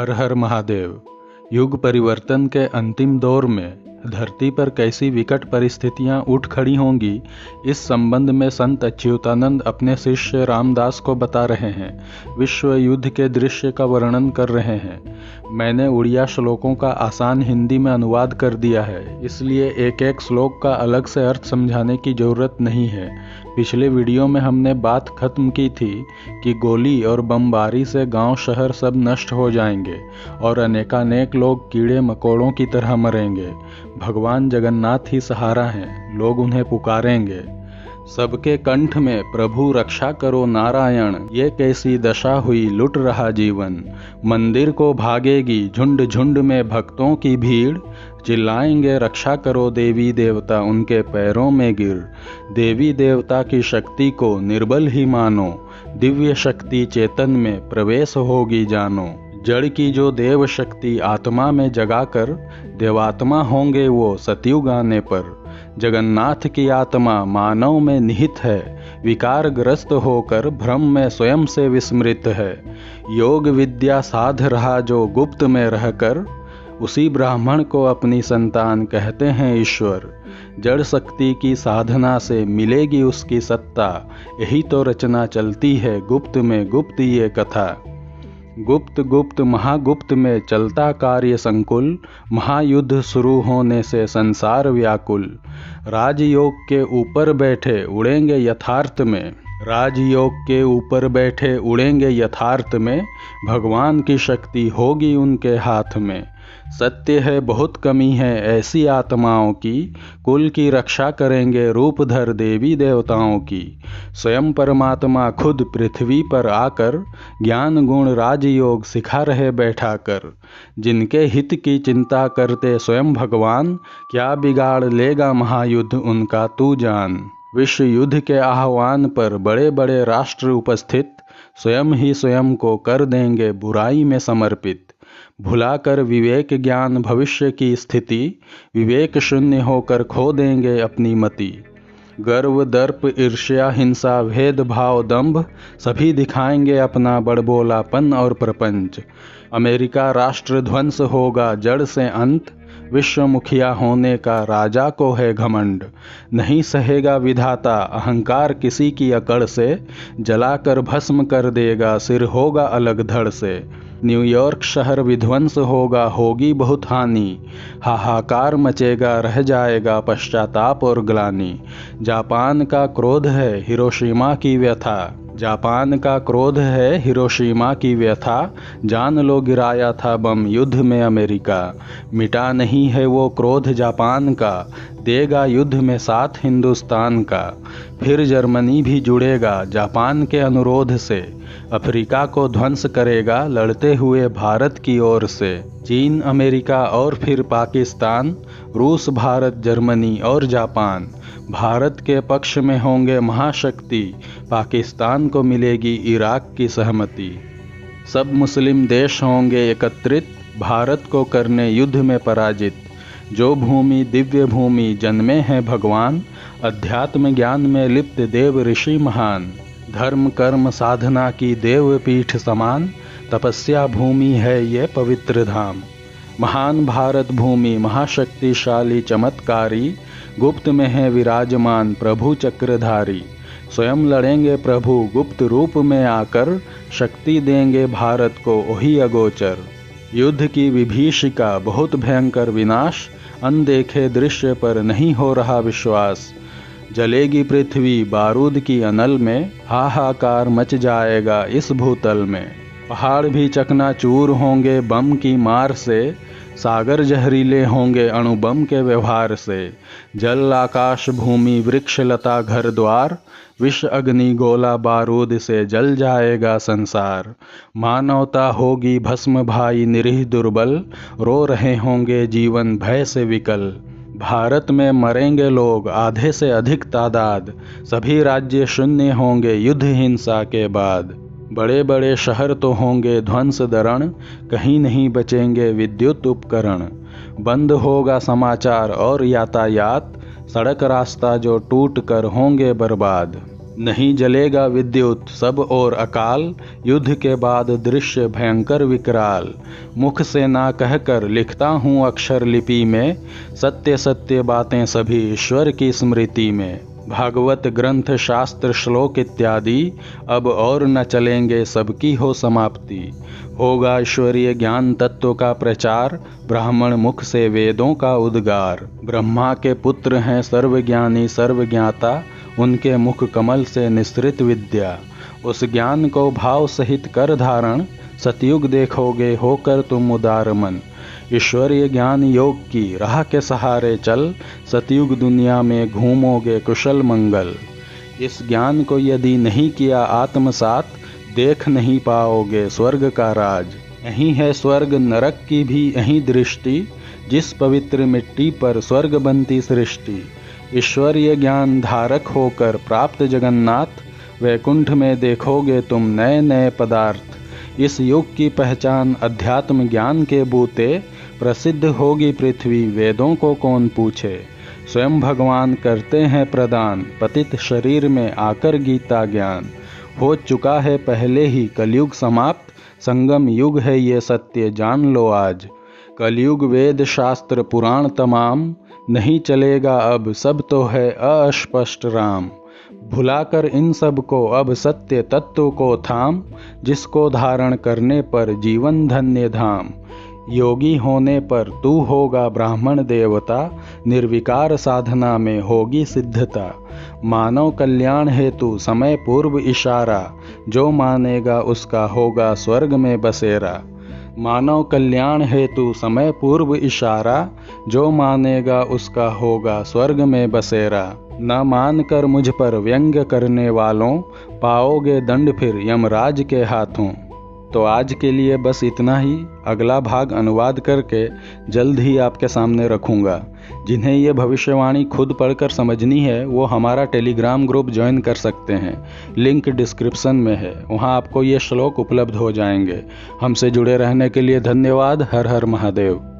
हर हर महादेव। युग परिवर्तन के अंतिम दौर में धरती पर कैसी विकट परिस्थितियां उठ खड़ी होंगी, इस संबंध में संत अच्युतानंद अपने शिष्य रामदास को बता रहे हैं। विश्व युद्ध के दृश्य का वर्णन कर रहे हैं। मैंने उड़िया श्लोकों का आसान हिंदी में अनुवाद कर दिया है, इसलिए एक एक श्लोक का अलग से अर्थ समझाने की जरूरत नहीं है। पिछले वीडियो में हमने बात खत्म की थी कि गोली और बमबारी से गांव शहर सब नष्ट हो जाएंगे और अनेकानेक लोग कीड़े मकोड़ों की तरह मरेंगे। भगवान जगन्नाथ ही सहारा हैं, लोग उन्हें पुकारेंगे। सबके कंठ में प्रभु रक्षा करो नारायण, ये कैसी दशा हुई लुट रहा जीवन। मंदिर को भागेगी झुंड झुंड में भक्तों की भीड़, चिल्लाएंगे रक्षा करो देवी देवता उनके पैरों में गिर। देवी देवता की शक्ति को निर्बल ही मानो, दिव्य शक्ति चेतन में प्रवेश होगी जानो। जड़ की जो देव शक्ति आत्मा में जगाकर देवात्मा होंगे वो सतयुग आने पर। जगन्नाथ की आत्मा मानव में निहित है, विकारग्रस्त होकर भ्रम में स्वयं से विस्मृत है। योग विद्या साध रहा जो गुप्त में रहकर, उसी ब्राह्मण को अपनी संतान कहते हैं ईश्वर। जड़ शक्ति की साधना से मिलेगी उसकी सत्ता, यही तो रचना चलती है गुप्त में गुप्त ये कथा। गुप्त गुप्त महागुप्त में चलता कार्य संकुल, महायुद्ध शुरू होने से संसार व्याकुल। राजयोग के ऊपर बैठे उड़ेंगे यथार्थ में, राजयोग के ऊपर बैठे उड़ेंगे यथार्थ में। भगवान की शक्ति होगी उनके हाथ में। सत्य है बहुत कमी है ऐसी आत्माओं की, कुल की रक्षा करेंगे रूपधर देवी देवताओं की। स्वयं परमात्मा खुद पृथ्वी पर आकर, ज्ञान गुण राजयोग सिखा रहे बैठा कर। जिनके हित की चिंता करते स्वयं भगवान, क्या बिगाड़ लेगा महायुद्ध उनका तू जान। विश्व युद्ध के आह्वान पर बड़े बड़े राष्ट्र उपस्थित, स्वयं ही स्वयं को कर देंगे बुराई में समर्पित। भुलाकर विवेक ज्ञान भविष्य की स्थिति, विवेक शून्य होकर खो देंगे अपनी मति। गर्व दर्प ईर्ष्या हिंसा भेदभाव दंभ, सभी दिखाएंगे अपना बड़बोलापन और प्रपंच। अमेरिका राष्ट्र ध्वंस होगा जड़ से अंत, विश्व मुखिया होने का राजा को है घमंड। नहीं सहेगा विधाता अहंकार किसी की अकड़ से, जलाकर भस्म कर देगा सिर होगा अलग धड़ से। न्यूयॉर्क शहर विध्वंस होगा होगी बहुत हानि, हाहाकार मचेगा रह जाएगा पश्चाताप और ग्लानि। जापान का क्रोध है हिरोशिमा की व्यथा, जापान का क्रोध है हिरोशिमा की व्यथा। जान लो गिराया था बम युद्ध में अमेरिका, मिटा नहीं है वो क्रोध जापान का, देगा युद्ध में साथ हिंदुस्तान का। फिर जर्मनी भी जुड़ेगा जापान के अनुरोध से, अफ्रीका को ध्वंस करेगा लड़ते हुए भारत की ओर से। चीन अमेरिका और फिर पाकिस्तान, रूस भारत जर्मनी और जापान। भारत के पक्ष में होंगे महाशक्ति, पाकिस्तान को मिलेगी इराक की सहमति। सब मुस्लिम देश होंगे एकत्रित, भारत को करने युद्ध में पराजित। जो भूमि दिव्य भूमि जन्मे हैं भगवान, अध्यात्म ज्ञान में लिप्त देव ऋषि महान। धर्म कर्म साधना की देव पीठ समान, तपस्या भूमि है ये पवित्र धाम। महान भारत भूमि महाशक्तिशाली चमत्कारी, गुप्त में है विराजमान प्रभु चक्रधारी। स्वयं लड़ेंगे प्रभु गुप्त रूप में आकर, शक्ति देंगे भारत को वही अगोचर। युद्ध की विभीषिका बहुत भयंकर विनाश, अनदेखे दृश्य पर नहीं हो रहा विश्वास। जलेगी पृथ्वी बारूद की अनल में, हाहाकार मच जाएगा इस भूतल में। पहाड़ भी चकनाचूर होंगे बम की मार से, सागर जहरीले होंगे अणुबम के व्यवहार से। जल आकाश भूमि वृक्ष लता घर द्वार, विष अग्नि गोला बारूद से जल जाएगा संसार। मानवता होगी भस्म भाई निरीह दुर्बल, रो रहे होंगे जीवन भय से विकल। भारत में मरेंगे लोग आधे से अधिक तादाद, सभी राज्य शून्य होंगे युद्ध हिंसा के बाद। बड़े बड़े शहर तो होंगे ध्वंस दरण, कहीं नहीं बचेंगे विद्युत उपकरण। बंद होगा समाचार और यातायात, सड़क रास्ता जो टूट कर होंगे बर्बाद। नहीं जलेगा विद्युत सब और अकाल, युद्ध के बाद दृश्य भयंकर विकराल। मुख से ना कहकर लिखता हूँ अक्षर लिपि में, सत्य सत्य बातें सभी ईश्वर की स्मृति में। भागवत ग्रंथ शास्त्र श्लोक इत्यादि अब और न चलेंगे, सबकी हो समाप्ति। होगा ईश्वरीय ज्ञान तत्व का प्रचार, ब्राह्मण मुख से वेदों का उद्गार। ब्रह्मा के पुत्र हैं सर्वज्ञानी सर्वज्ञाता, उनके मुख कमल से निसृत विद्या। उस ज्ञान को भाव सहित कर धारण, सतयुग देखोगे होकर तुम उदार मन। ईश्वरीय ज्ञान योग की राह के सहारे चल, सतयुग दुनिया में घूमोगे कुशल मंगल। इस ज्ञान को यदि नहीं किया आत्मसात, देख नहीं पाओगे स्वर्ग का राज। यहीं है स्वर्ग नरक की भी यहीं दृष्टि, जिस पवित्र मिट्टी पर स्वर्ग बनती सृष्टि। ईश्वरीय ज्ञान धारक होकर प्राप्त जगन्नाथ, वैकुंठ में देखोगे तुम नए नए पदार्थ। इस युग की पहचान अध्यात्म ज्ञान के बूते, प्रसिद्ध होगी पृथ्वी वेदों को कौन पूछे। स्वयं भगवान करते हैं प्रदान, पतित शरीर में आकर गीता ज्ञान। हो चुका है पहले ही कलयुग समाप्त, संगम युग है ये सत्य जान लो आज। कलयुग वेद शास्त्र पुराण तमाम, नहीं चलेगा अब सब तो है अस्पष्ट राम। भुलाकर इन सब को अब सत्य तत्व को थाम, जिसको धारण करने पर जीवन धन्य धाम। योगी होने पर तू होगा ब्राह्मण देवता, निर्विकार साधना में होगी सिद्धता। मानव कल्याण हेतु समय पूर्व इशारा, जो मानेगा उसका होगा स्वर्ग में बसेरा। मानव कल्याण हेतु समय पूर्व इशारा, जो मानेगा उसका होगा स्वर्ग में बसेरा। न मानकर मुझ पर व्यंग्य करने वालों, पाओगे दंड फिर यमराज के हाथों। तो आज के लिए बस इतना ही। अगला भाग अनुवाद करके जल्द ही आपके सामने रखूँगा। जिन्हें ये भविष्यवाणी खुद पढ़कर समझनी है वो हमारा टेलीग्राम ग्रुप ज्वाइन कर सकते हैं, लिंक डिस्क्रिप्शन में है, वहाँ आपको ये श्लोक उपलब्ध हो जाएंगे। हमसे जुड़े रहने के लिए धन्यवाद। हर हर महादेव।